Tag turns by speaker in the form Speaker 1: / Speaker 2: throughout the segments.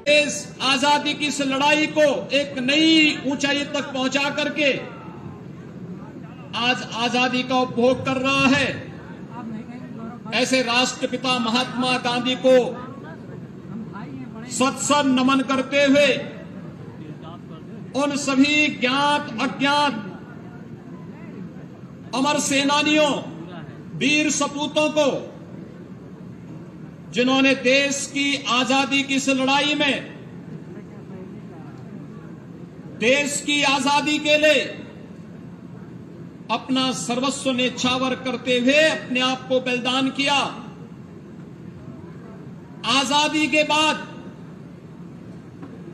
Speaker 1: इस आजादी की इस लड़ाई को एक नई ऊंचाई तक पहुंचा करके आज आजादी का उपभोग कर रहा है, ऐसे राष्ट्रपिता महात्मा गांधी को सत्सर नमन करते हुए उन सभी ज्ञात अज्ञात अमर सेनानियों, वीर सपूतों को जिन्होंने देश की आजादी की इस लड़ाई में, देश की आजादी के लिए अपना सर्वस्व न्यौछावर करते हुए अपने आप को बलिदान किया। आजादी के बाद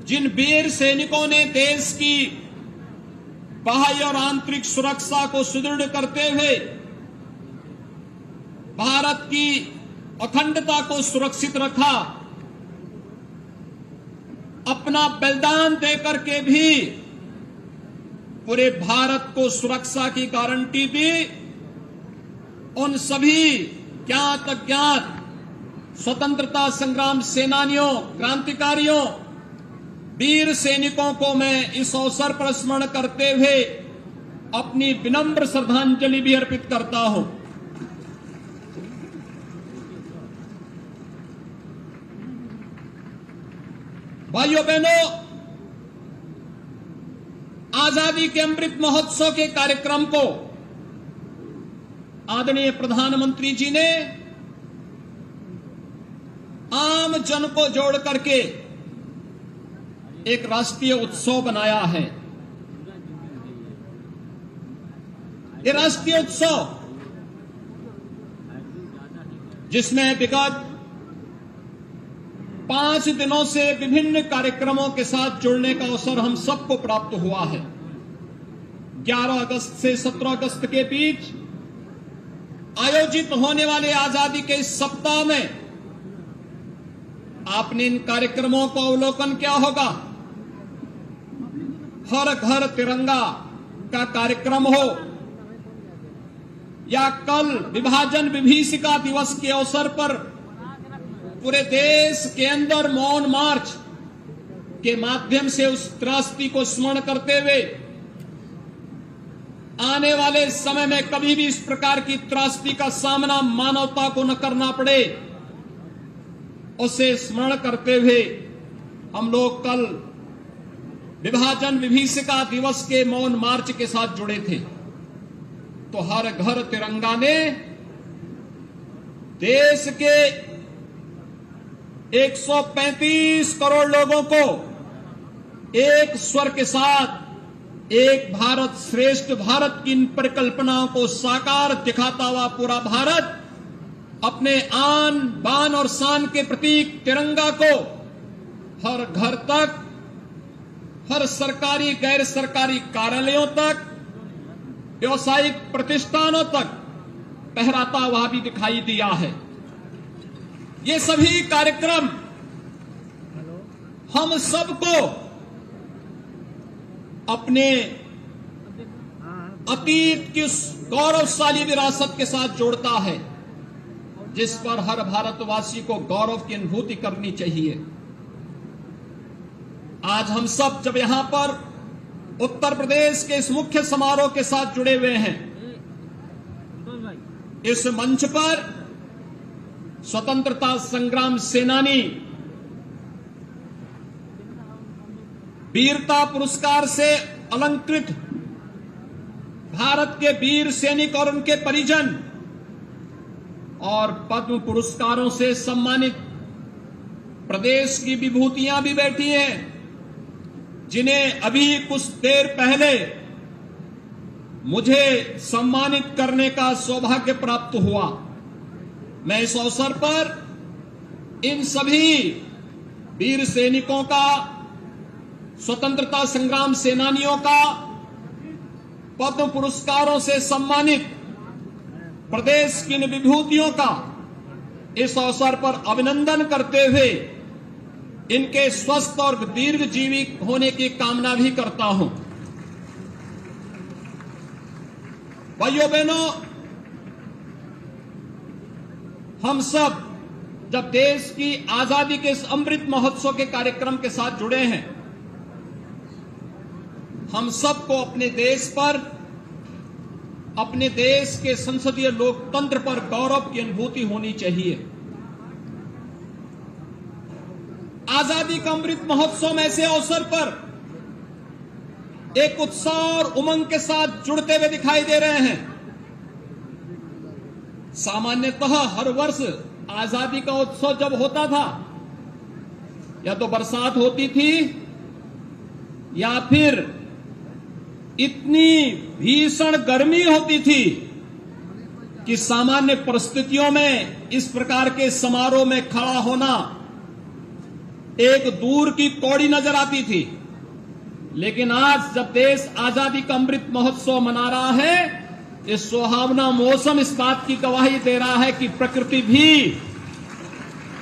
Speaker 1: जिन वीर सैनिकों ने देश की बाह्य और आंतरिक सुरक्षा को सुदृढ़ करते हुए भारत की अखंडता को सुरक्षित रखा, अपना बलिदान देकर के भी पूरे भारत को सुरक्षा की गारंटी दी, उन सभी ज्ञात अज्ञात स्वतंत्रता संग्राम सेनानियों, क्रांतिकारियों, वीर सैनिकों को मैं इस अवसर पर स्मरण करते हुए अपनी विनम्र श्रद्धांजलि भी अर्पित करता हूं। भाइयों बहनों, आजादी के अमृत महोत्सव के कार्यक्रम को आदरणीय प्रधानमंत्री जी ने आम जन को जोड़ करके एक राष्ट्रीय उत्सव बनाया है। ये राष्ट्रीय उत्सव जिसमें विगत 5 दिनों से विभिन्न कार्यक्रमों के साथ जुड़ने का अवसर हम सबको प्राप्त हुआ है। 11 अगस्त से 17 अगस्त के बीच आयोजित होने वाले आजादी के इस सप्ताह में आपने इन कार्यक्रमों को अवलोकन किया होगा। हर घर तिरंगा का कार्यक्रम हो या कल विभाजन विभीषिका दिवस के अवसर पर पूरे देश के अंदर मौन मार्च के माध्यम से उस त्रासदी को स्मरण करते हुए आने वाले समय में कभी भी इस प्रकार की त्रासदी का सामना मानवता को न करना पड़े, उसे स्मरण करते हुए हम लोग कल विभाजन विभीषिका दिवस के मौन मार्च के साथ जुड़े थे। तो हर घर तिरंगा ने देश के 135 करोड़ लोगों को एक स्वर के साथ एक भारत श्रेष्ठ भारत की इन परिकल्पनाओं को साकार दिखाता हुआ पूरा भारत अपने आन बान और शान के प्रतीक तिरंगा को हर घर तक, हर सरकारी गैर सरकारी कार्यालयों तक, व्यावसायिक प्रतिष्ठानों तक फहराता हुआ भी दिखाई दिया है। ये सभी कार्यक्रम हम सबको अपने अतीत की उस गौरवशाली विरासत के साथ जोड़ता है, जिस पर हर भारतवासी को गौरव की अनुभूति करनी चाहिए। आज हम सब जब यहां पर उत्तर प्रदेश के इस मुख्य समारोह के साथ जुड़े हुए हैं, इस मंच पर स्वतंत्रता संग्राम सेनानी, वीरता पुरस्कार से अलंकृत भारत के वीर सैनिक और उनके परिजन और पद्म पुरस्कारों से सम्मानित प्रदेश की विभूतियां भी बैठी हैं, जिन्हें अभी कुछ देर पहले मुझे सम्मानित करने का सौभाग्य प्राप्त हुआ। मैं इस अवसर पर इन सभी वीर सैनिकों का, स्वतंत्रता संग्राम सेनानियों का, पद्म पुरस्कारों से सम्मानित प्रदेश की इन विभूतियों का इस अवसर पर अभिनंदन करते हुए इनके स्वस्थ और दीर्घजीवी होने की कामना भी करता हूं। भाइयों बहनों, हम सब जब देश की आजादी के इस अमृत महोत्सव के कार्यक्रम के साथ जुड़े हैं, हम सबको अपने देश पर, अपने देश के संसदीय लोकतंत्र पर गौरव की अनुभूति होनी चाहिए। आजादी का अमृत महोत्सव में ऐसे अवसर पर एक उत्साह और उमंग के साथ जुड़ते हुए दिखाई दे रहे हैं। सामान्यतः हर वर्ष आजादी का उत्सव जब होता था, या तो बरसात होती थी या फिर इतनी भीषण गर्मी होती थी कि सामान्य परिस्थितियों में इस प्रकार के समारोह में खड़ा होना एक दूर की कौड़ी नजर आती थी। लेकिन आज जब देश आजादी का अमृत महोत्सव मना रहा है, इस सुहावना मौसम इस बात की गवाही दे रहा है कि प्रकृति भी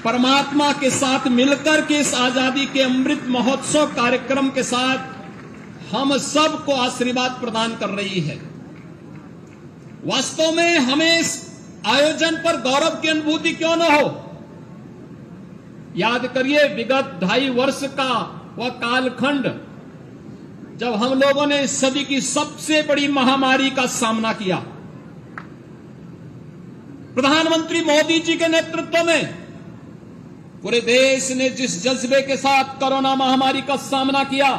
Speaker 1: परमात्मा के साथ मिलकर के इस आजादी के अमृत महोत्सव कार्यक्रम के साथ हम सबको आशीर्वाद प्रदान कर रही है। वास्तव में हमें इस आयोजन पर गौरव की अनुभूति क्यों न हो। याद करिए विगत 2.5 वर्ष का वह कालखंड जब हम लोगों ने इस सदी की सबसे बड़ी महामारी का सामना किया। प्रधानमंत्री मोदी जी के नेतृत्व में पूरे देश ने जिस जज्बे के साथ कोरोना महामारी का सामना किया,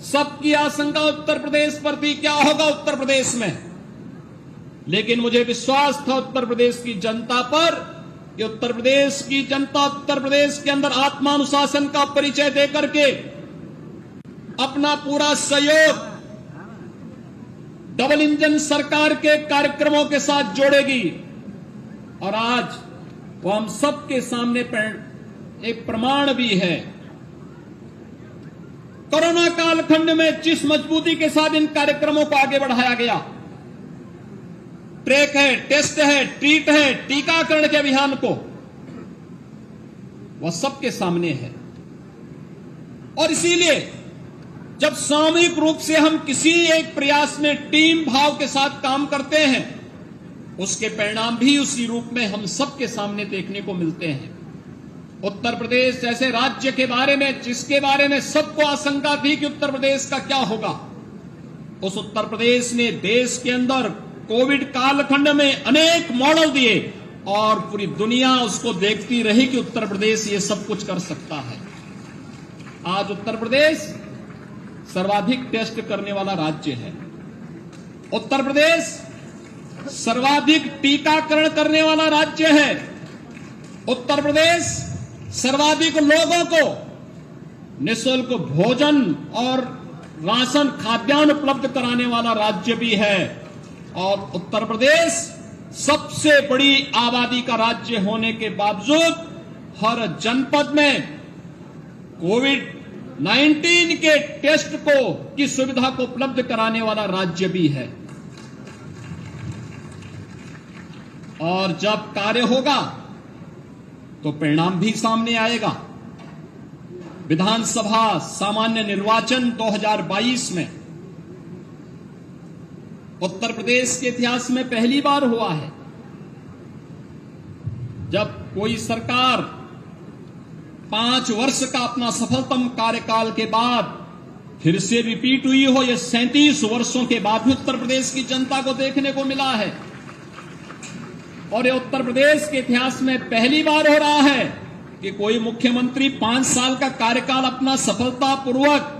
Speaker 1: सबकी आशंका उत्तर प्रदेश पर थी, क्या होगा उत्तर प्रदेश में। लेकिन मुझे विश्वास था उत्तर प्रदेश की जनता पर कि उत्तर प्रदेश की जनता उत्तर प्रदेश के अंदर आत्मानुशासन का परिचय देकर के अपना पूरा सहयोग डबल इंजन सरकार के कार्यक्रमों के साथ जोड़ेगी। और आज वो हम सबके सामने एक प्रमाण भी है। कोरोना कालखंड में जिस मजबूती के साथ इन कार्यक्रमों को आगे बढ़ाया गया, ट्रैक है, टेस्ट है, ट्रीट है, टीकाकरण के अभियान को, वह सबके सामने है। और इसीलिए जब सामूहिक रूप से हम किसी एक प्रयास में टीम भाव के साथ काम करते हैं, उसके परिणाम भी उसी रूप में हम सबके सामने देखने को मिलते हैं। उत्तर प्रदेश जैसे राज्य के बारे में, जिसके बारे में सबको आशंका थी कि उत्तर प्रदेश का क्या होगा, उस उत्तर प्रदेश ने देश के अंदर कोविड कालखंड में अनेक मॉडल दिए और पूरी दुनिया उसको देखती रही कि उत्तर प्रदेश ये सब कुछ कर सकता है। आज उत्तर प्रदेश सर्वाधिक टेस्ट करने वाला राज्य है। उत्तर प्रदेश सर्वाधिक टीकाकरण करने वाला राज्य है। उत्तर प्रदेश सर्वाधिक लोगों को निःशुल्क भोजन और राशन खाद्यान्न उपलब्ध कराने वाला राज्य भी है। और उत्तर प्रदेश सबसे बड़ी आबादी का राज्य होने के बावजूद हर जनपद में कोविड-19 के टेस्ट की सुविधा को उपलब्ध कराने वाला राज्य भी है। और जब कार्य होगा तो परिणाम भी सामने आएगा। विधानसभा सामान्य निर्वाचन 2022 में उत्तर प्रदेश के इतिहास में पहली बार हुआ है जब कोई सरकार 5 वर्ष का अपना सफलतम कार्यकाल के बाद फिर से रिपीट हुई हो। यह 37 वर्षों के बाद भी उत्तर प्रदेश की जनता को देखने को मिला है। और ये उत्तर प्रदेश के इतिहास में पहली बार हो रहा है कि कोई मुख्यमंत्री 5 साल का कार्यकाल अपना सफलतापूर्वक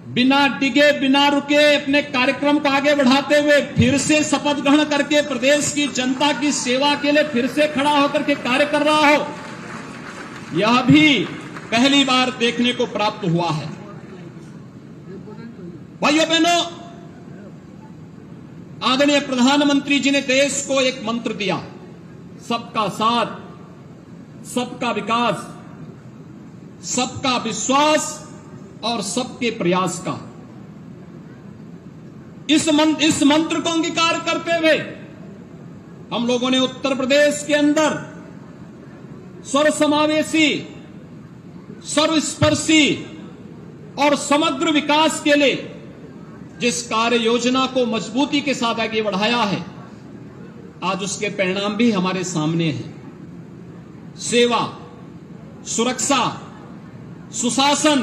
Speaker 1: बिना डिगे, बिना रुके अपने कार्यक्रम को आगे बढ़ाते हुए फिर से शपथ ग्रहण करके प्रदेश की जनता की सेवा के लिए फिर से खड़ा होकर के कार्य कर रहा हो, यह भी पहली बार देखने को प्राप्त हुआ है। भाइयों बहनों, आदरणीय प्रधानमंत्री जी ने देश को एक मंत्र दिया, सबका साथ, सबका विकास, सबका विश्वास और सबके प्रयास का। इस मंत्र को अंगीकार करते हुए हम लोगों ने उत्तर प्रदेश के अंदर सर्वसमावेशी, सर्वस्पर्शी और समग्र विकास के लिए जिस कार्य योजना को मजबूती के साथ आगे बढ़ाया है, आज उसके परिणाम भी हमारे सामने हैं। सेवा, सुरक्षा, सुशासन,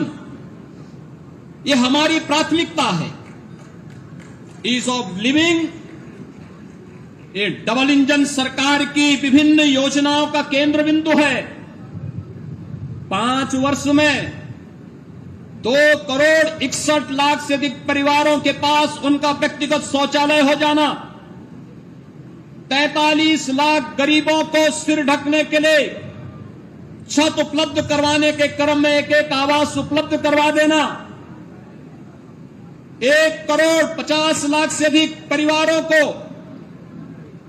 Speaker 1: ये हमारी प्राथमिकता है। ईज ऑफ लिविंग ये डबल इंजन सरकार की विभिन्न योजनाओं का केंद्र बिंदु है। 5 वर्ष में 2,61,00,000 से अधिक परिवारों के पास उनका व्यक्तिगत शौचालय हो जाना, 43 लाख गरीबों को सिर ढकने के लिए छत उपलब्ध करवाने के क्रम में एक आवास उपलब्ध करवा देना, 1,50,00,000 से अधिक परिवारों को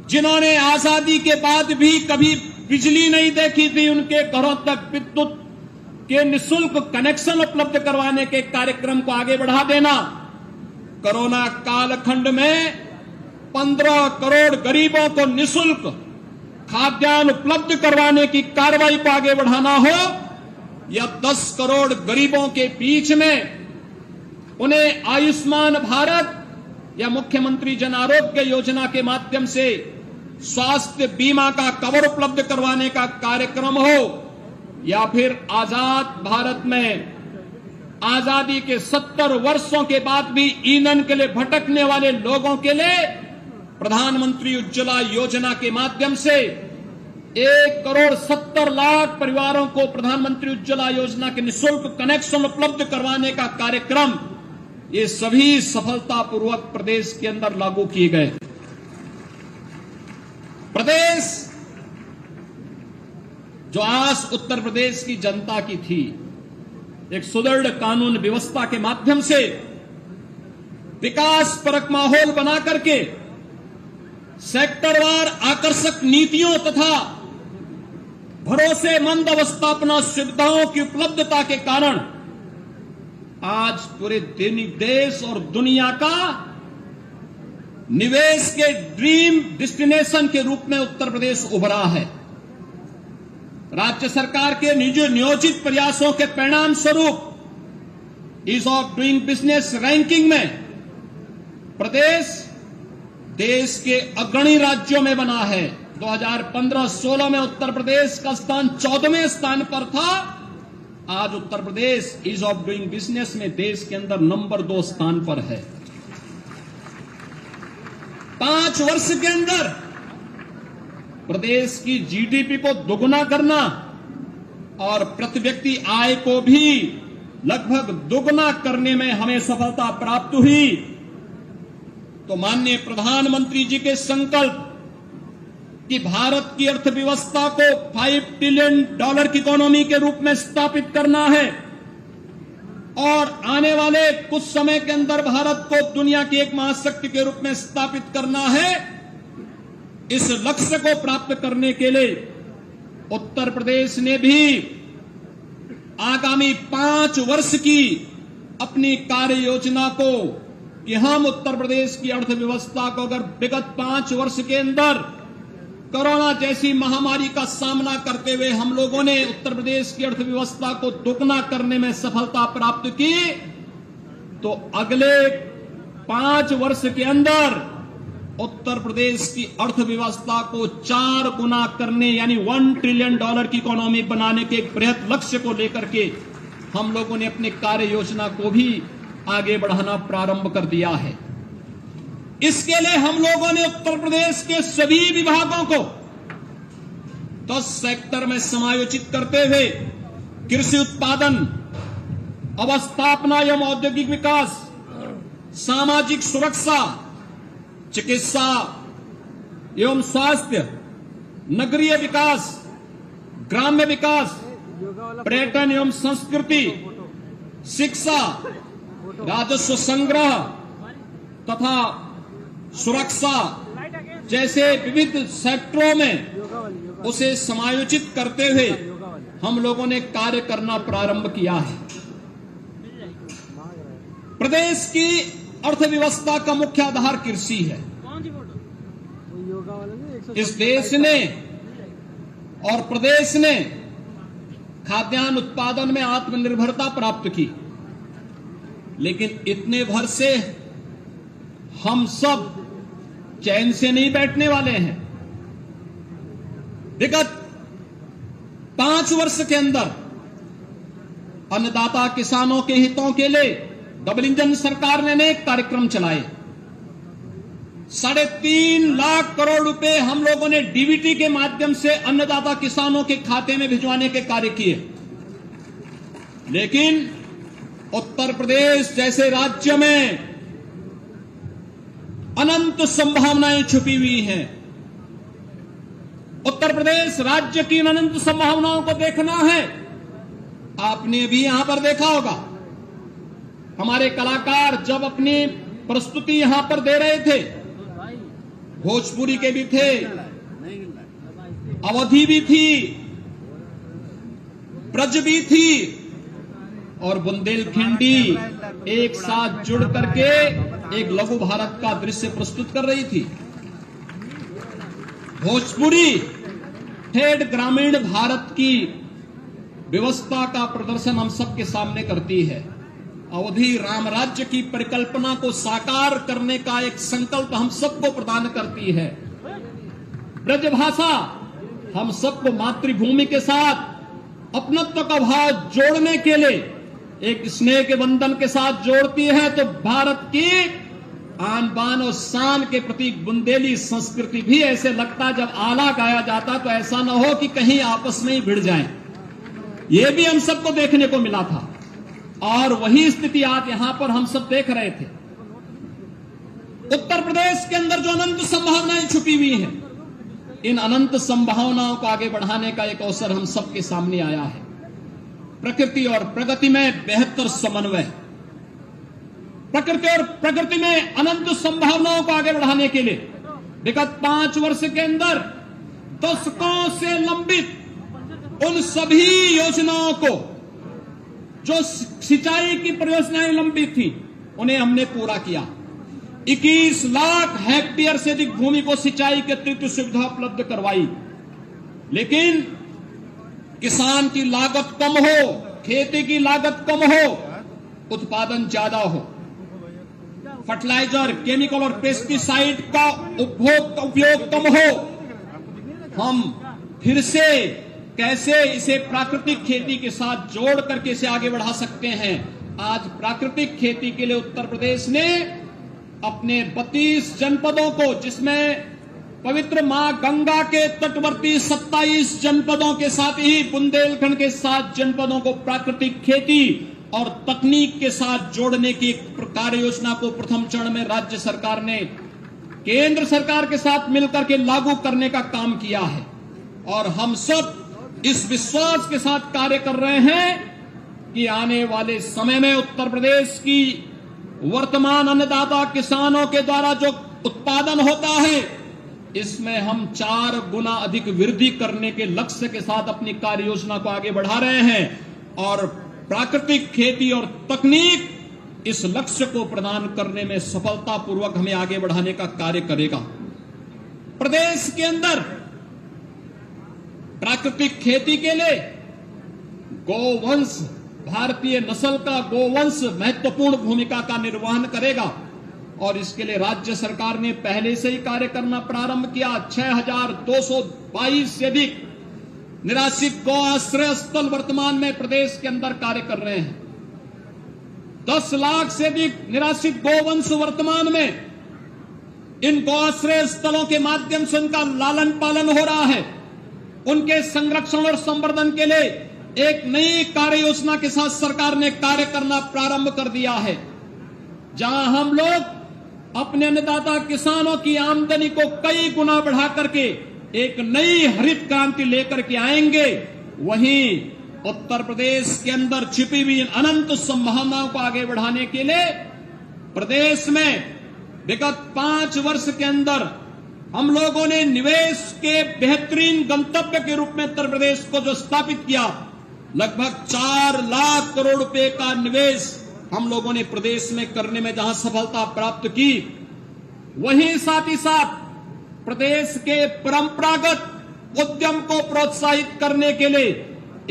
Speaker 1: जिन्होंने आजादी के बाद भी कभी बिजली नहीं देखी थी, उनके घरों तक विद्युत के निःशुल्क कनेक्शन उपलब्ध करवाने के कार्यक्रम को आगे बढ़ा देना, कोरोना कालखंड में 15 करोड़ गरीबों को निःशुल्क खाद्यान्न उपलब्ध करवाने की कार्रवाई को आगे बढ़ाना हो, या 10 करोड़ गरीबों के बीच में उन्हें आयुष्मान भारत या मुख्यमंत्री जन आरोग्य योजना के माध्यम से स्वास्थ्य बीमा का कवर उपलब्ध करवाने का कार्यक्रम हो, या फिर आजाद भारत में आजादी के 70 वर्षों के बाद भी ईंधन के लिए भटकने वाले लोगों के लिए प्रधानमंत्री उज्ज्वला योजना के माध्यम से 1,70,00,000 परिवारों को प्रधानमंत्री उज्ज्वला योजना के निःशुल्क कनेक्शन उपलब्ध करवाने का कार्यक्रम, ये सभी सफलतापूर्वक प्रदेश के अंदर लागू किए गए। प्रदेश जो आस उत्तर प्रदेश की जनता की थी, एक सुदृढ़ कानून व्यवस्था के माध्यम से विकास परक माहौल बना करके सेक्टरवार आकर्षक नीतियों तथा भरोसेमंद अवस्थापना सुविधाओं की उपलब्धता के कारण आज पूरे देश और दुनिया का निवेश के ड्रीम डेस्टिनेशन के रूप में उत्तर प्रदेश उभरा है। राज्य सरकार के नियोजित प्रयासों के परिणाम स्वरूप ease of doing business ranking में प्रदेश देश के अग्रणी राज्यों में बना है। 2015-16 में उत्तर प्रदेश का स्थान 14वें स्थान पर था। आज Uttar Pradesh ease of doing business में देश के अंदर नंबर 2 स्थान पर है। 5 वर्ष के अंदर प्रदेश की जीडीपी को दोगुना करना और प्रति व्यक्ति आय को भी लगभग दोगुना करने में हमें सफलता प्राप्त हुई। तो माननीय प्रधानमंत्री जी के संकल्प कि भारत की अर्थव्यवस्था को $5 ट्रिलियन की इकोनॉमी के रूप में स्थापित करना है और आने वाले कुछ समय के अंदर भारत को दुनिया की एक महाशक्ति के रूप में स्थापित करना है, इस लक्ष्य को प्राप्त करने के लिए उत्तर प्रदेश ने भी आगामी 5 वर्ष की अपनी कार्य योजना को कि हम उत्तर प्रदेश की अर्थव्यवस्था को अगर विगत 5 वर्ष के अंदर कोरोना जैसी महामारी का सामना करते हुए हम लोगों ने उत्तर प्रदेश की अर्थव्यवस्था को दोगुना करने में सफलता प्राप्त की, तो अगले 5 वर्ष के अंदर उत्तर प्रदेश की अर्थव्यवस्था को 4 गुना करने यानी $1 ट्रिलियन की इकोनॉमी बनाने के एक बृहत लक्ष्य को लेकर के हम लोगों ने अपनी कार्य योजना को भी आगे बढ़ाना प्रारंभ कर दिया है। इसके लिए हम लोगों ने उत्तर प्रदेश के सभी विभागों को 10 सेक्टर में समायोजित करते हुए कृषि उत्पादन, अवस्थापना एवं औद्योगिक विकास, सामाजिक सुरक्षा, चिकित्सा एवं स्वास्थ्य, नगरीय विकास, ग्राम्य विकास, पर्यटन एवं संस्कृति, शिक्षा, राजस्व संग्रह तथा सुरक्षा जैसे विविध सेक्टरों में उसे समायोजित करते हुए हम लोगों ने कार्य करना प्रारंभ किया है। प्रदेश की अर्थव्यवस्था का मुख्य आधार कृषि है। इस देश ने और प्रदेश ने खाद्यान्न उत्पादन में आत्मनिर्भरता प्राप्त की, लेकिन इतने भर से हम सब चैन से नहीं बैठने वाले हैं। विगत 5 वर्ष के अंदर अन्नदाता किसानों के हितों के लिए डबल इंजन सरकार ने अनेक कार्यक्रम चलाए। 3.5 लाख करोड़ रुपए हम लोगों ने डीबीटी के माध्यम से अन्नदाता किसानों के खाते में भिजवाने के कार्य किए। लेकिन उत्तर प्रदेश जैसे राज्य में अनंत संभावनाएं छुपी हुई हैं। उत्तर प्रदेश राज्य की अनंत संभावनाओं को देखना है। आपने भी यहां पर देखा होगा, हमारे कलाकार जब अपनी प्रस्तुति यहां पर दे रहे थे, भोजपुरी के भी थे, अवधी भी थी, ब्रज भी थी और बुंदेलखंडी एक साथ जुड़ करके एक लघु भारत का दृश्य प्रस्तुत कर रही थी। भोजपुरी ठेठ ग्रामीण भारत की व्यवस्था का प्रदर्शन हम सबके सामने करती है। अवधी राम राज्य की परिकल्पना को साकार करने का एक संकल्प हम सबको प्रदान करती है। ब्रजभाषा हम सबको मातृभूमि के साथ अपनत्व का भाव जोड़ने के लिए एक स्नेह के बंधन के साथ जोड़ती है। तो भारत की आन बान और शान के प्रतीक बुंदेली संस्कृति भी ऐसे लगता जब आला गाया जाता तो ऐसा न हो कि कहीं आपस में ही भिड़ जाएं। यह भी हम सबको देखने को मिला था और वही स्थिति आज यहां पर हम सब देख रहे थे। उत्तर प्रदेश के अंदर जो अनंत संभावनाएं छुपी हुई हैं, इन अनंत संभावनाओं को आगे बढ़ाने का एक अवसर हम सबके सामने आया है। प्रकृति और प्रगति में बेहतर समन्वय, प्रकृति और प्रगति में अनंत संभावनाओं को आगे बढ़ाने के लिए विगत 5 वर्ष के अंदर दशकों से लंबित उन सभी योजनाओं को, जो सिंचाई की परियोजनाएं लंबित थी, उन्हें हमने पूरा किया। 21 लाख हेक्टेयर से अधिक भूमि को सिंचाई की अतिरिक्त सुविधा उपलब्ध करवाई। लेकिन किसान की लागत कम हो, खेती की लागत कम हो, उत्पादन ज्यादा हो, फर्टिलाइजर, केमिकल और पेस्टिसाइड का उपयोग कम हो, हम फिर से कैसे इसे प्राकृतिक खेती के साथ जोड़ करके इसे आगे बढ़ा सकते हैं। आज प्राकृतिक खेती के लिए उत्तर प्रदेश ने अपने 32 जनपदों को, जिसमें पवित्र मां गंगा के तटवर्ती 27 जनपदों के साथ ही बुंदेलखंड के 7 जनपदों को प्राकृतिक खेती और तकनीक के साथ जोड़ने की कार्य योजना को प्रथम चरण में राज्य सरकार ने केंद्र सरकार के साथ मिलकर के लागू करने का काम किया है। और हम सब इस विश्वास के साथ कार्य कर रहे हैं कि आने वाले समय में उत्तर प्रदेश की वर्तमान अन्नदाता किसानों के द्वारा जो उत्पादन होता है, इसमें हम 4 गुना अधिक वृद्धि करने के लक्ष्य के साथ अपनी कार्य योजना को आगे बढ़ा रहे हैं। और प्राकृतिक खेती और तकनीक इस लक्ष्य को प्रदान करने में सफलतापूर्वक हमें आगे बढ़ाने का कार्य करेगा। प्रदेश के अंदर प्राकृतिक खेती के लिए गोवंश, भारतीय नस्ल का गोवंश महत्वपूर्ण भूमिका का निर्वहन करेगा और इसके लिए राज्य सरकार ने पहले से ही कार्य करना प्रारंभ किया। 6222 से अधिक निराश्रित गौ आश्रय स्थल वर्तमान में प्रदेश के अंदर कार्य कर रहे हैं। 10 लाख से अधिक निराश्रित गोवंश वर्तमान में इन गौ आश्रय स्थलों के माध्यम से उनका लालन पालन हो रहा है। उनके संरक्षण और संवर्धन के लिए एक नई कार्य योजना के साथ सरकार ने कार्य करना प्रारंभ कर दिया है, जहां हम लोग अपने अन्नदाता किसानों की आमदनी को कई गुना बढ़ा करके एक नई हरित क्रांति लेकर के आएंगे। वहीं उत्तर प्रदेश के अंदर छिपी हुई अनंत संभावनाओं को आगे बढ़ाने के लिए प्रदेश में विगत 5 वर्ष के अंदर हम लोगों ने निवेश के बेहतरीन गंतव्य के रूप में उत्तर प्रदेश को जो स्थापित किया, लगभग 4 लाख करोड़ रुपए का निवेश हम लोगों ने प्रदेश में करने में जहां सफलता प्राप्त की, वहीं साथ ही साथ प्रदेश के परंपरागत उद्यम को प्रोत्साहित करने के लिए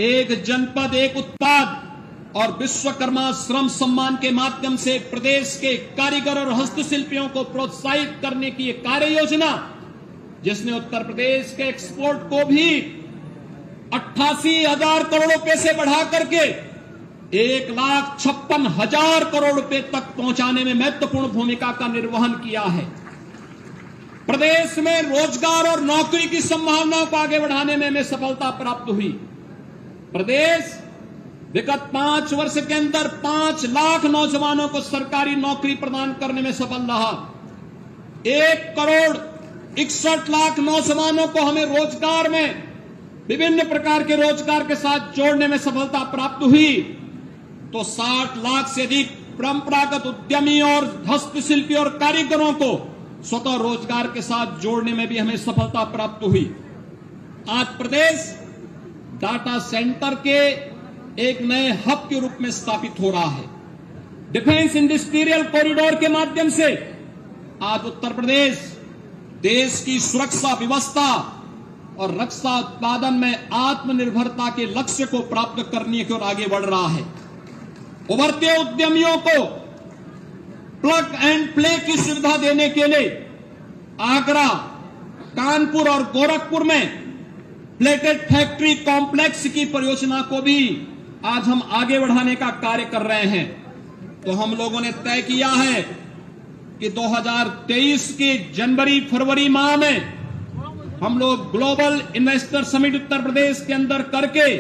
Speaker 1: एक जनपद एक उत्पाद और विश्वकर्मा श्रम सम्मान के माध्यम से प्रदेश के कारीगर और हस्तशिल्पियों को प्रोत्साहित करने की एक कार्य योजना जिसने उत्तर प्रदेश के एक्सपोर्ट को भी 88,000 करोड़ रुपए से बढ़ा करके 1,56,000 करोड़ रुपए तक पहुंचाने में महत्वपूर्ण भूमिका का निर्वहन किया है। प्रदेश में रोजगार और नौकरी की संभावनाओं को आगे बढ़ाने में हमें सफलता प्राप्त हुई। प्रदेश विगत 5 वर्ष के अंदर 5 लाख नौजवानों को सरकारी नौकरी प्रदान करने में सफल रहा। 1,61,00,000 नौजवानों को हमें रोजगार में विभिन्न प्रकार के रोजगार के साथ जोड़ने में सफलता प्राप्त हुई। तो 60 लाख से अधिक परंपरागत उद्यमी और हस्तशिल्पी और कारीगरों को स्वतः रोजगार के साथ जोड़ने में भी हमें सफलता प्राप्त हुई। आज प्रदेश डाटा सेंटर के एक नए हब के रूप में स्थापित हो रहा है। डिफेंस इंडस्ट्रियल कॉरिडोर के माध्यम से आज उत्तर प्रदेश देश की सुरक्षा व्यवस्था और रक्षा उत्पादन में आत्मनिर्भरता के लक्ष्य को प्राप्त करने की ओर आगे बढ़ रहा है। उभरते उद्यमियों को प्लग एंड प्ले की सुविधा देने के लिए आगरा, कानपुर और गोरखपुर में प्लेटेड फैक्ट्री कॉम्प्लेक्स की परियोजना को भी आज हम आगे बढ़ाने का कार्य कर रहे हैं। तो हम लोगों ने तय किया है कि 2023 के जनवरी-फरवरी माह में हम लोग global investor summit Uttar Pradesh के अंदर करके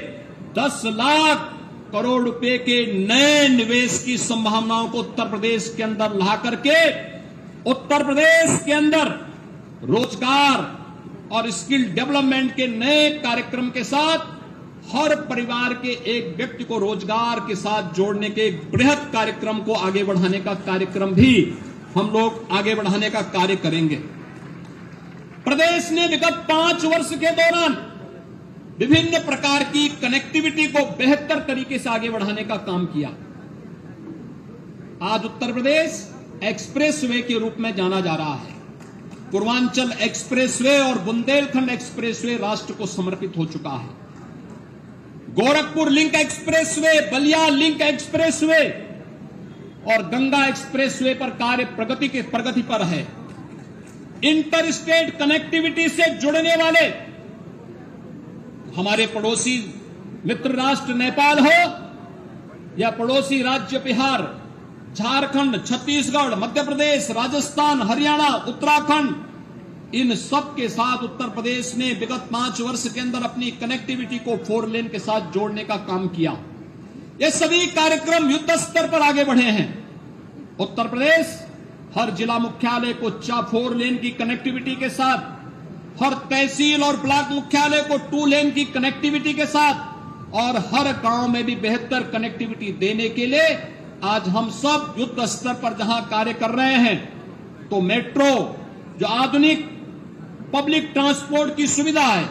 Speaker 1: 10 लाख करोड़ रुपए के नए निवेश की संभावनाओं को उत्तर प्रदेश के अंदर ला करके उत्तर प्रदेश के अंदर रोजगार और स्किल डेवलपमेंट के नए कार्यक्रम के साथ हर परिवार के एक व्यक्ति को रोजगार के साथ जोड़ने के एक बृहद कार्यक्रम को आगे बढ़ाने का कार्यक्रम भी हम लोग आगे बढ़ाने का कार्य करेंगे। प्रदेश ने विगत 5 वर्ष के दौरान विभिन्न प्रकार की कनेक्टिविटी को बेहतर तरीके से आगे बढ़ाने का काम किया। आज उत्तर प्रदेश एक्सप्रेसवे के रूप में जाना जा रहा है। पूर्वांचल एक्सप्रेसवे और बुंदेलखंड एक्सप्रेसवे राष्ट्र को समर्पित हो चुका है। Gorakhpur link expressway, Ballia link expressway और गंगा एक्सप्रेसवे पर कार्य प्रगति पर है। इंटर स्टेट कनेक्टिविटी से जुड़ने वाले हमारे पड़ोसी मित्र राष्ट्र नेपाल हो या पड़ोसी राज्य बिहार, झारखंड, छत्तीसगढ़, मध्य प्रदेश, राजस्थान, हरियाणा, उत्तराखंड, इन सब के साथ उत्तर प्रदेश ने विगत 5 वर्ष के अंदर अपनी कनेक्टिविटी को 4 लेन के साथ जोड़ने का काम किया। ये सभी कार्यक्रम युद्ध स्तर पर आगे बढ़े हैं। उत्तर प्रदेश हर जिला मुख्यालय को 4 लेन की कनेक्टिविटी के साथ, हर तहसील और ब्लॉक मुख्यालय को 2 लेन की कनेक्टिविटी के साथ और हर गांव में भी बेहतर कनेक्टिविटी देने के लिए आज हम सब युद्ध स्तर पर जहां कार्य कर रहे हैं। तो मेट्रो जो आधुनिक पब्लिक ट्रांसपोर्ट की सुविधा है,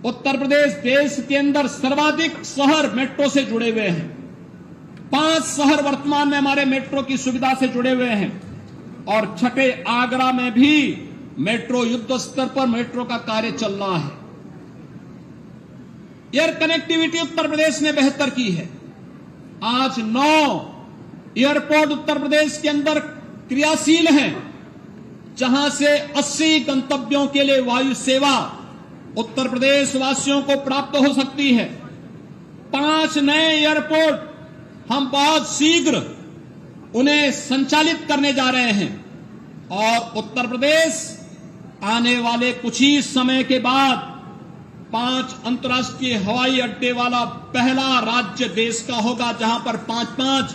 Speaker 1: उत्तर प्रदेश देश के अंदर सर्वाधिक शहर मेट्रो से जुड़े हुए हैं। 5 शहर वर्तमान में हमारे मेट्रो की सुविधा से जुड़े हुए हैं और छठे आगरा में भी मेट्रो युद्ध स्तर पर मेट्रो का कार्य चल रहा है। एयर कनेक्टिविटी उत्तर प्रदेश ने बेहतर की है। आज 9 एयरपोर्ट उत्तर प्रदेश के अंदर क्रियाशील हैं, जहां से 80 गंतव्यों के लिए वायु सेवा उत्तर प्रदेश वासियों को प्राप्त हो सकती है। 5 नए एयरपोर्ट हम बहुत शीघ्र उन्हें संचालित करने जा रहे हैं और उत्तर प्रदेश आने वाले कुछ ही समय के बाद 5 अंतर्राष्ट्रीय हवाई अड्डे वाला पहला राज्य देश का होगा, जहां पर 5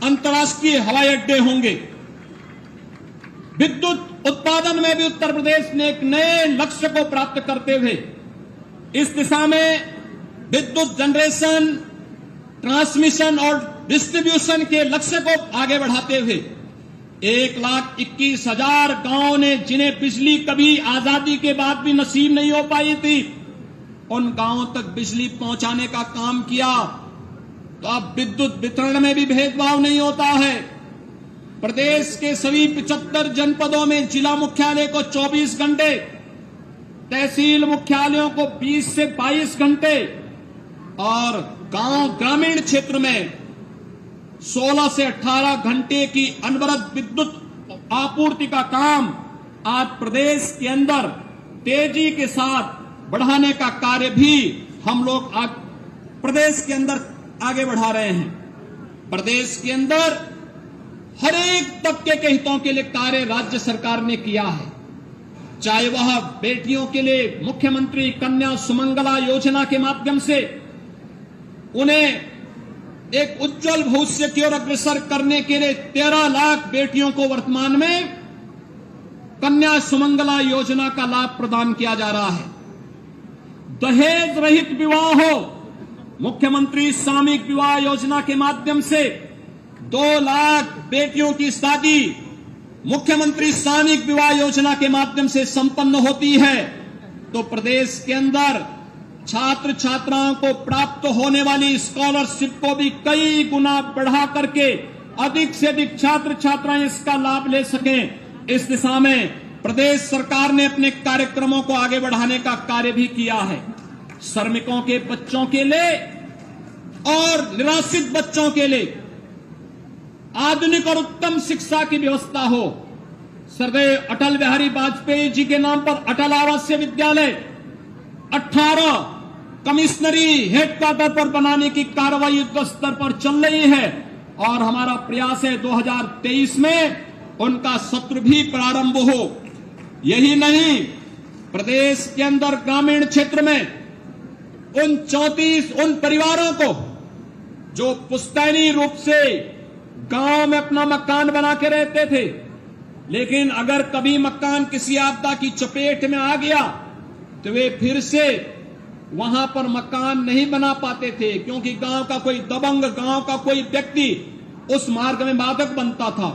Speaker 1: अंतर्राष्ट्रीय हवाई अड्डे होंगे। विद्युत उत्पादन में भी उत्तर प्रदेश ने एक नए लक्ष्य को प्राप्त करते हुए इस दिशा में विद्युत जनरेशन, ट्रांसमिशन और डिस्ट्रीब्यूशन के लक्ष्य को आगे बढ़ाते हुए 1,21,000 गांव ने जिन्हें बिजली कभी आजादी के बाद भी नसीब नहीं हो पाई थी, उन गांवों तक बिजली पहुंचाने का काम किया। तो अब विद्युत वितरण में भी भेदभाव नहीं होता है। प्रदेश के सभी 75 जनपदों में जिला मुख्यालय को 24 घंटे, तहसील मुख्यालयों को 20 से 22 घंटे और गांव ग्रामीण क्षेत्र में 16 से 18 घंटे की अनवरत विद्युत आपूर्ति का काम आज प्रदेश के अंदर तेजी के साथ बढ़ाने का कार्य भी हम लोग आज प्रदेश के अंदर आगे बढ़ा रहे हैं। प्रदेश के अंदर हर एक तबके के हितों के लिए कार्य राज्य सरकार ने किया है, चाहे वह बेटियों के लिए मुख्यमंत्री कन्या सुमंगला योजना के माध्यम से उन्हें एक उज्जवल भविष्य की ओर अग्रसर करने के लिए 13 लाख बेटियों को वर्तमान में कन्या सुमंगला योजना का लाभ प्रदान किया जा रहा है। दहेज रहित विवाह हो, मुख्यमंत्री सामूहिक विवाह योजना के माध्यम से 2 लाख बेटियों की शादी मुख्यमंत्री सामूहिक विवाह योजना के माध्यम से संपन्न होती है। तो प्रदेश के अंदर छात्र छात्राओं को प्राप्त होने वाली स्कॉलरशिप को भी कई गुना बढ़ा करके अधिक से अधिक छात्र छात्राएं इसका लाभ ले सकें, इस दिशा में प्रदेश सरकार ने अपने कार्यक्रमों को आगे बढ़ाने का कार्य भी किया है। श्रमिकों के बच्चों के लिए और निराश्रित बच्चों के लिए आधुनिक और उत्तम शिक्षा की व्यवस्था हो। सरदेव अटल बिहारी वाजपेयी जी के नाम पर अटल आवासीय विद्यालय 18 कमिश्नरी हेडक्वार्टर पर बनाने की कार्रवाई युद्ध स्तर पर चल रही है और हमारा प्रयास है 2023 में उनका सत्र भी प्रारंभ हो। यही नहीं, प्रदेश के अंदर ग्रामीण क्षेत्र में उन परिवारों को जो पुश्तैनी रूप से गांव में अपना मकान बना के रहते थे, लेकिन अगर कभी मकान किसी आपदा की चपेट में आ गया तो वे फिर से वहां पर मकान नहीं बना पाते थे, क्योंकि गांव का कोई दबंग, गांव का कोई व्यक्ति उस मार्ग में बाधक बनता था।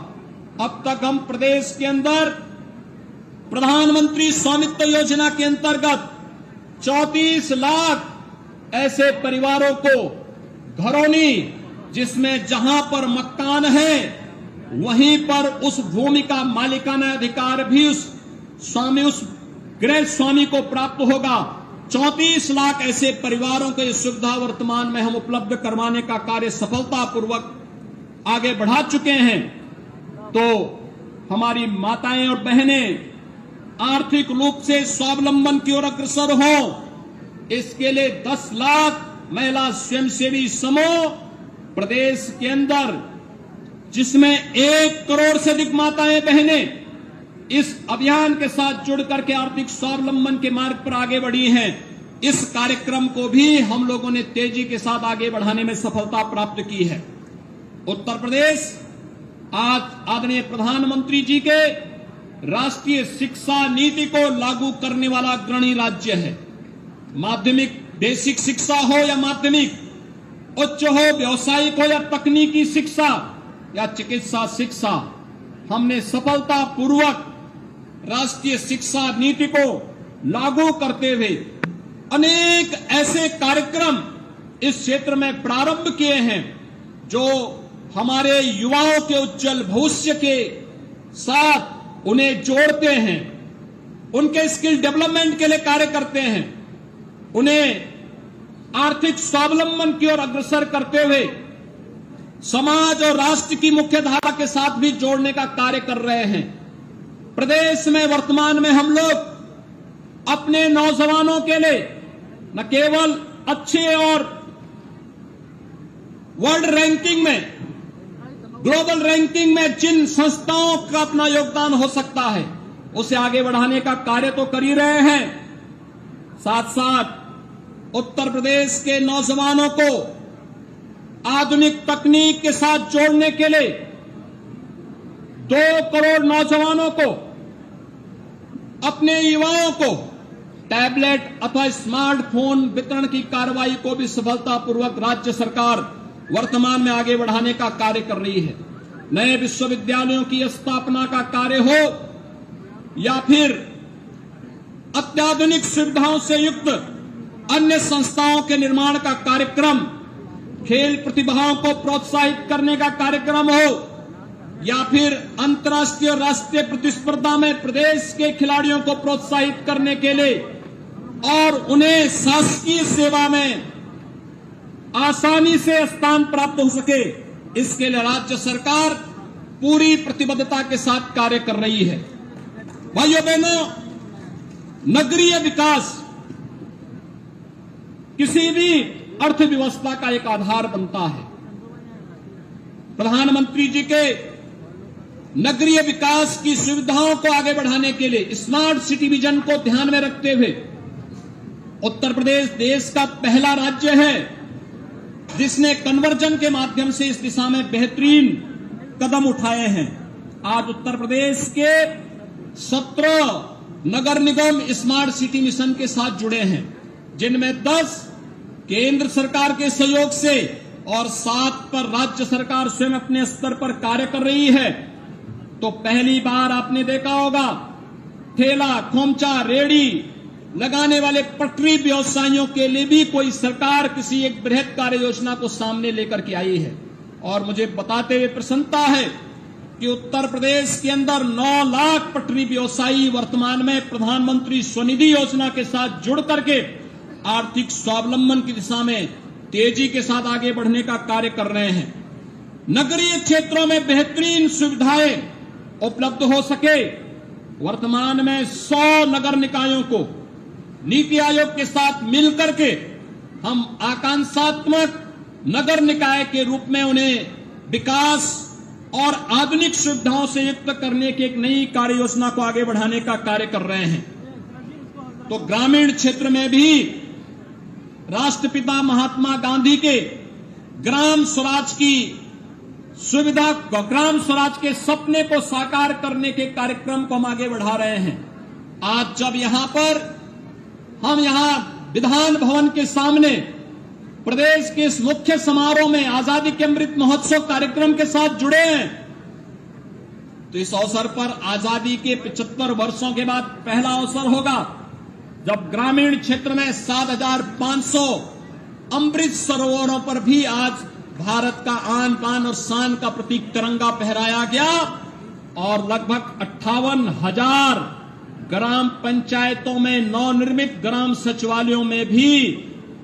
Speaker 1: अब तक हम प्रदेश के अंदर प्रधानमंत्री स्वामित्व योजना के अंतर्गत 34 लाख ऐसे परिवारों को घरौनी, जिसमें जहां पर मकान है वहीं पर उस भूमि का मालिकाना अधिकार भी उस गृह स्वामी को प्राप्त होगा। 34 लाख ऐसे परिवारों को यह सुविधा वर्तमान में हम उपलब्ध करवाने का कार्य सफलतापूर्वक आगे बढ़ा चुके हैं। तो हमारी माताएं और बहनें आर्थिक रूप से स्वावलंबन की ओर अग्रसर हो, इसके लिए 10 लाख महिला स्वयंसेवी समूह प्रदेश के अंदर, जिसमें 1 करोड़ से अधिक माताएं बहनें इस अभियान के साथ जुड़ करके आर्थिक स्वावलंबन के मार्ग पर आगे बढ़ी हैं। इस कार्यक्रम को भी हम लोगों ने तेजी के साथ आगे बढ़ाने में सफलता प्राप्त की है। उत्तर प्रदेश आज आदरणीय प्रधानमंत्री जी के राष्ट्रीय शिक्षा नीति को लागू करने वाला अग्रणी राज्य है। माध्यमिक बेसिक शिक्षा हो या माध्यमिक उच्च हो, व्यावसायिक हो या तकनीकी शिक्षा या चिकित्सा शिक्षा, हमने सफलतापूर्वक राष्ट्रीय शिक्षा नीति को लागू करते हुए अनेक ऐसे कार्यक्रम इस क्षेत्र में प्रारंभ किए हैं जो हमारे युवाओं के उज्जवल भविष्य के साथ उन्हें जोड़ते हैं, उनके स्किल डेवलपमेंट के लिए कार्य करते हैं, उन्हें आर्थिक स्वावलंबन की ओर अग्रसर करते हुए समाज और राष्ट्र की मुख्य धारा के साथ भी जोड़ने का कार्य कर रहे हैं। प्रदेश में वर्तमान में हम लोग अपने नौजवानों के लिए न केवल अच्छे और वर्ल्ड रैंकिंग में, ग्लोबल रैंकिंग में जिन संस्थाओं का अपना योगदान हो सकता है उसे आगे बढ़ाने का कार्य तो कर ही रहे हैं, साथ साथ उत्तर प्रदेश के नौजवानों को आधुनिक तकनीक के साथ जोड़ने के लिए 2 करोड़ नौजवानों को, अपने युवाओं को टैबलेट अथवा स्मार्टफोन वितरण की कार्रवाई को भी सफलतापूर्वक राज्य सरकार वर्तमान में आगे बढ़ाने का कार्य कर रही है। नए विश्वविद्यालयों की स्थापना का कार्य हो या फिर अत्याधुनिक सुविधाओं से युक्त अन्य संस्थाओं के निर्माण का कार्यक्रम, खेल प्रतिभाओं को प्रोत्साहित करने का कार्यक्रम हो या फिर अंतर्राष्ट्रीय और राष्ट्रीय प्रतिस्पर्धा में प्रदेश के खिलाड़ियों को प्रोत्साहित करने के लिए और उन्हें शासकीय सेवा में आसानी से स्थान प्राप्त हो सके, इसके लिए राज्य सरकार पूरी प्रतिबद्धता के साथ कार्य कर रही है। भाइयों बहनों, नगरीय विकास किसी भी अर्थव्यवस्था का एक आधार बनता है। प्रधानमंत्री जी के नगरीय विकास की सुविधाओं को आगे बढ़ाने के लिए स्मार्ट सिटी विजन को ध्यान में रखते हुए उत्तर प्रदेश देश का पहला राज्य है जिसने कन्वर्जन के माध्यम से इस दिशा में बेहतरीन कदम उठाए हैं। आज उत्तर प्रदेश के 17 नगर निगम स्मार्ट सिटी मिशन के साथ जुड़े हैं, जिनमें 10 केंद्र सरकार के सहयोग से और 7 पर राज्य सरकार स्वयं अपने स्तर पर कार्य कर रही है। तो पहली बार आपने देखा होगा ठेला, खोमचा, रेड़ी लगाने वाले पटरी व्यवसायियों के लिए भी कोई सरकार किसी एक बृहद कार्य योजना को सामने लेकर के आई है। और मुझे बताते हुए प्रसन्नता है कि उत्तर प्रदेश के अंदर 9 लाख पटरी व्यवसायी वर्तमान में प्रधानमंत्री स्वनिधि योजना के साथ जुड़ करके आर्थिक स्वावलंबन की दिशा में तेजी के साथ आगे बढ़ने का कार्य कर रहे हैं। नगरीय क्षेत्रों में बेहतरीन सुविधाएं उपलब्ध हो सके, वर्तमान में 100 नगर निकायों को नीति आयोग के साथ मिलकर के हम आकांक्षात्मक नगर निकाय के रूप में उन्हें विकास और आधुनिक सुविधाओं से युक्त करने की एक नई कार्य योजना को आगे बढ़ाने का कार्य कर रहे हैं। तो ग्रामीण क्षेत्र में भी राष्ट्रपिता महात्मा गांधी के ग्राम स्वराज की सुविधा, ग्राम स्वराज के सपने को साकार करने के कार्यक्रम को हम आगे बढ़ा रहे हैं। आज जब हम यहां विधान भवन के सामने प्रदेश के इस मुख्य समारोह में आजादी के अमृत महोत्सव कार्यक्रम के साथ जुड़े हैं, तो इस अवसर पर आजादी के 75 वर्षों के बाद पहला अवसर होगा जब ग्रामीण क्षेत्र में 7,500 अमृत सरोवरों पर भी आज भारत का आन बान और शान का प्रतीक तिरंगा फहराया गया और लगभग 58,000 ग्राम पंचायतों में नवनिर्मित ग्राम सचिवालयों में भी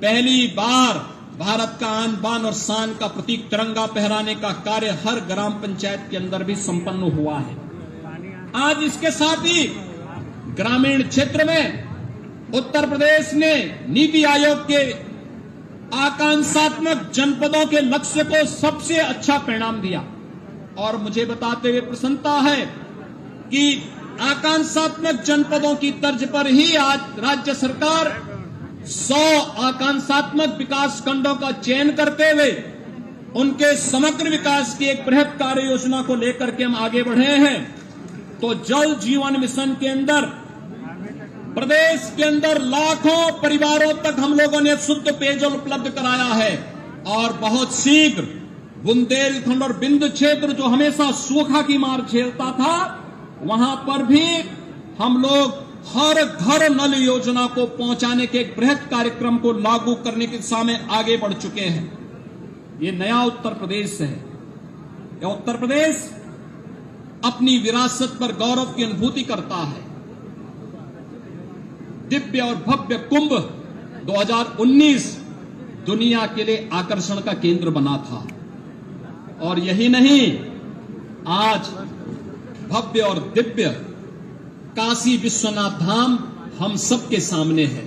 Speaker 1: पहली बार भारत का आन बान और शान का प्रतीक तिरंगा फहराने का कार्य हर ग्राम पंचायत के अंदर भी संपन्न हुआ है। आज इसके साथ ही ग्रामीण क्षेत्र में उत्तर प्रदेश ने नीति आयोग के आकांक्षात्मक जनपदों के लक्ष्य को सबसे अच्छा परिणाम दिया। और मुझे बताते हुए प्रसन्नता है कि आकांक्षात्मक जनपदों की तर्ज पर ही आज राज्य सरकार 100 आकांक्षात्मक विकास खंडों का चयन करते हुए उनके समग्र विकास की एक बृहद कार्य योजना को लेकर के हम आगे बढ़े हैं। तो जल जीवन मिशन के अंदर प्रदेश के अंदर लाखों परिवारों तक हम लोगों ने शुद्ध पेयजल उपलब्ध कराया है और बहुत शीघ्र बुंदेलखंड और बिंदु क्षेत्र जो हमेशा सूखा की मार झेलता था, वहां पर भी हम लोग हर घर नल योजना को पहुंचाने के एक बृहद कार्यक्रम को लागू करने की दिशा में आगे बढ़ चुके हैं। ये नया उत्तर प्रदेश है। यह उत्तर प्रदेश अपनी विरासत पर गौरव की अनुभूति करता है। दिव्य और भव्य कुंभ 2019 दुनिया के लिए आकर्षण का केंद्र बना था। और यही नहीं, आज भव्य और दिव्य काशी विश्वनाथ धाम हम सबके सामने है।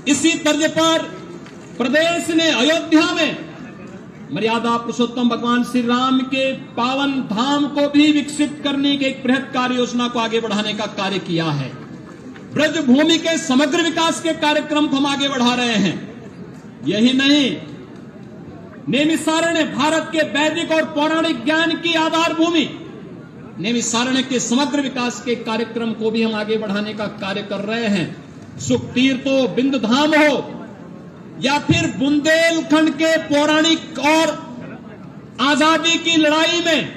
Speaker 1: इसी तर्ज पर प्रदेश ने अयोध्या में मर्यादा पुरुषोत्तम भगवान श्री राम के पावन धाम को भी विकसित करने के एक बृहद कार्य योजना को आगे बढ़ाने का कार्य किया है। ब्रज भूमि के समग्र विकास के कार्यक्रम को हम आगे बढ़ा रहे हैं। यही नहीं, नैमिषारण्य भारत के वैदिक और पौराणिक ज्ञान की आधार भूमि, नैमिषारण्य के समग्र विकास के कार्यक्रम को भी हम आगे बढ़ाने का कार्य कर रहे हैं। सुख तीर्थ हो, बिंद धाम हो, या फिर बुंदेलखंड के पौराणिक और आजादी की लड़ाई में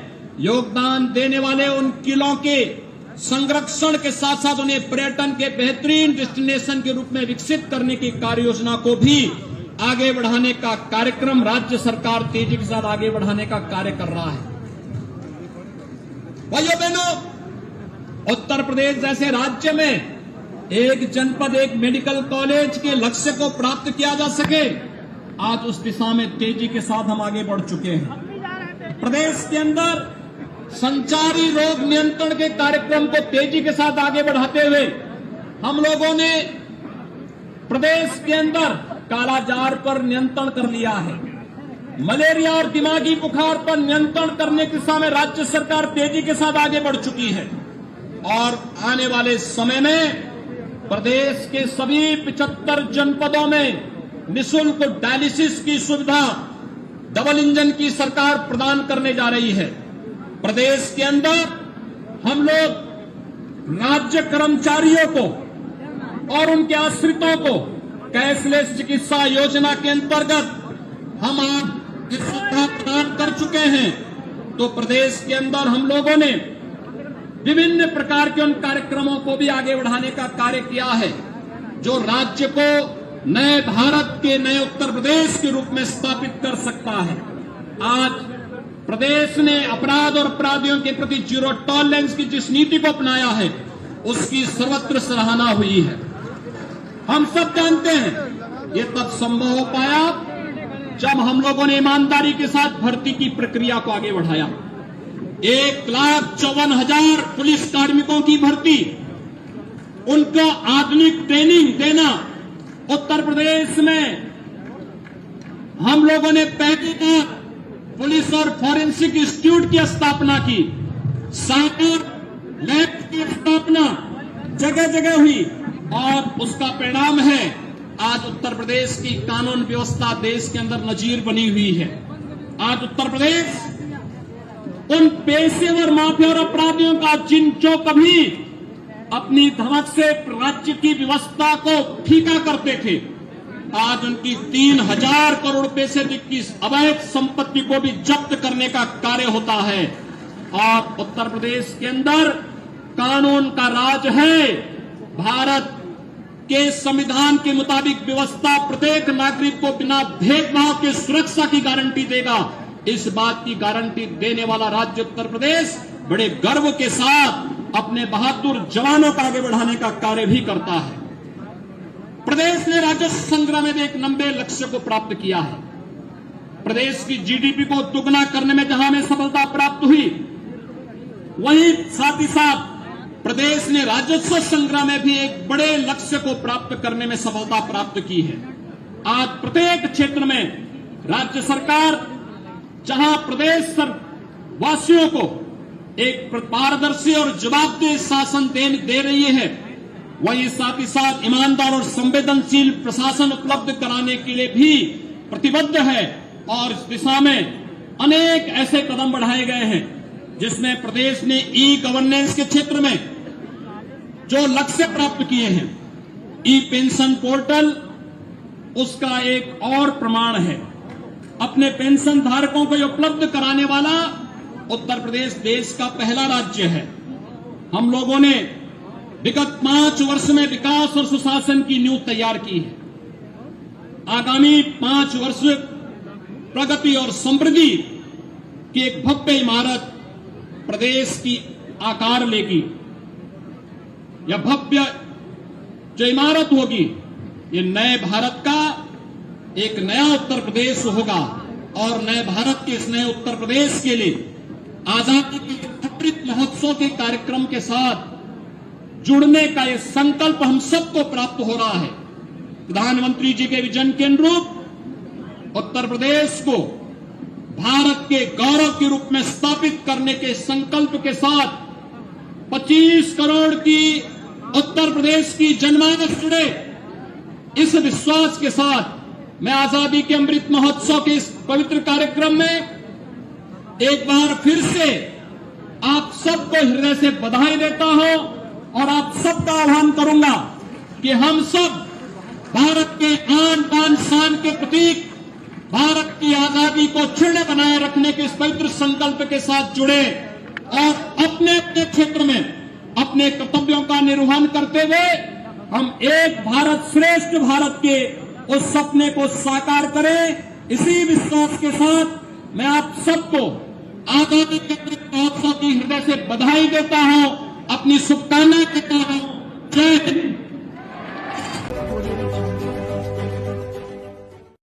Speaker 1: योगदान देने वाले उन किलों के संरक्षण के साथ साथ उन्हें पर्यटन के बेहतरीन डेस्टिनेशन के रूप में विकसित करने की कार्य योजना को भी आगे बढ़ाने का कार्यक्रम राज्य सरकार तेजी के साथ आगे बढ़ाने का कार्य कर रहा है। भाइयों बहनों, उत्तर प्रदेश जैसे राज्य में एक जनपद एक मेडिकल कॉलेज के लक्ष्य को प्राप्त किया जा सके, आज उस दिशा में तेजी के साथ हम आगे बढ़ चुके हैं। प्रदेश के अंदर संचारी रोग नियंत्रण के कार्यक्रम को तेजी के साथ आगे बढ़ाते हुए हम लोगों ने प्रदेश के अंदर कालाजार पर नियंत्रण कर लिया है। मलेरिया और दिमागी बुखार पर नियंत्रण करने की दिशा में राज्य सरकार तेजी के साथ आगे बढ़ चुकी है और आने वाले समय में प्रदेश के सभी 75 जनपदों में निःशुल्क डायलिसिस की सुविधा डबल इंजन की सरकार प्रदान करने जा रही है। प्रदेश के अंदर हम लोग राज्य कर्मचारियों को और उनके आश्रितों को कैशलेस चिकित्सा योजना के अंतर्गत हम आज इस सुविधा प्रदान कर चुके हैं। तो प्रदेश के अंदर हम लोगों ने विभिन्न प्रकार के उन कार्यक्रमों को भी आगे बढ़ाने का कार्य किया है जो राज्य को नए भारत के नए उत्तर प्रदेश के रूप में स्थापित कर सकता है। आज प्रदेश ने अपराध और अपराधियों के प्रति जीरो टॉलरेंस की जिस नीति को अपनाया है उसकी सर्वत्र सराहना हुई है। हम सब जानते हैं ये तब संभव हो पाया जब हम लोगों ने ईमानदारी के साथ भर्ती की प्रक्रिया को आगे बढ़ाया। 1,54,000 पुलिस कार्मिकों की भर्ती, उनको आधुनिक ट्रेनिंग देना। उत्तर प्रदेश में हम लोगों ने पहली बार पुलिस और फॉरेंसिक इंस्टीट्यूट की स्थापना की, साइबर लैब की स्थापना जगह जगह हुई और उसका परिणाम है आज उत्तर प्रदेश की कानून व्यवस्था देश के अंदर नजीर बनी हुई है। आज उत्तर प्रदेश उन पेशेवर माफिया और अपराधियों का जो कभी अपनी धमक से राज्य की व्यवस्था को फीका करते थे, आज उनकी 3,000 करोड़ रुपए से अधिक की अवैध संपत्ति को भी जब्त करने का कार्य होता है। और उत्तर प्रदेश के अंदर कानून का राज है। भारत के संविधान के मुताबिक व्यवस्था प्रत्येक नागरिक को बिना भेदभाव के सुरक्षा की गारंटी देगा। इस बात की गारंटी देने वाला राज्य उत्तर प्रदेश बड़े गर्व के साथ अपने बहादुर जवानों को आगे बढ़ाने का कार्य भी करता है। प्रदेश ने राजस्व संग्रह में एक लंबे लक्ष्य को प्राप्त किया है। प्रदेश की जीडीपी को दुगना करने में जहां हमें सफलता प्राप्त हुई, वहीं साथ ही साथ प्रदेश ने राजस्व संग्रह में भी एक बड़े लक्ष्य को प्राप्त करने में सफलता प्राप्त की है। आज प्रत्येक क्षेत्र में राज्य सरकार जहां प्रदेश वासियों को एक पारदर्शी और जवाबदेह शासन दे रही है, वहीं साथ ही साथ ईमानदार और संवेदनशील प्रशासन उपलब्ध कराने के लिए भी प्रतिबद्ध है। और इस दिशा में अनेक ऐसे कदम बढ़ाए गए हैं जिसमें प्रदेश ने ई गवर्नेंस के क्षेत्र में जो लक्ष्य प्राप्त किए हैं, ई पेंशन पोर्टल उसका एक और प्रमाण है। अपने पेंशन धारकों को उपलब्ध कराने वाला उत्तर प्रदेश देश का पहला राज्य है। हम लोगों ने विगत 5 वर्ष में विकास और सुशासन की नींव तैयार की है। आगामी 5 वर्ष प्रगति और समृद्धि की एक भव्य इमारत प्रदेश की आकार लेगी। यह भव्य जो इमारत होगी, ये नए भारत का एक नया उत्तर प्रदेश होगा। और नए भारत के इस नए उत्तर प्रदेश के लिए आजादी के अमृत महोत्सव के कार्यक्रम के साथ जुड़ने का यह संकल्प हम सबको प्राप्त हो रहा है। प्रधानमंत्री जी के विजन के अनुरूप उत्तर प्रदेश को भारत के गौरव के रूप में स्थापित करने के संकल्प के साथ 25 करोड़ की उत्तर प्रदेश की जनमानस जुड़े, इस विश्वास के साथ मैं आजादी के अमृत महोत्सव के इस पवित्र कार्यक्रम में एक बार फिर से आप सबको हृदय से बधाई देता हूं और आप सबका आह्वान करूंगा कि हम सब भारत के आन बान शान के प्रतीक भारत की आजादी को क्षुण्ण बनाए रखने के इस पवित्र संकल्प के साथ जुड़े और अपने अपने क्षेत्र में अपने कर्तव्यों का निर्वहन करते हुए हम एक भारत श्रेष्ठ भारत के उस सपने को साकार करें। इसी विश्वास के साथ मैं आप सबको आजादी के अमृत महोत्सव की हृदय से बधाई देता हूं, अपनी शुभकामनाएं देता हूं। जय हिंद।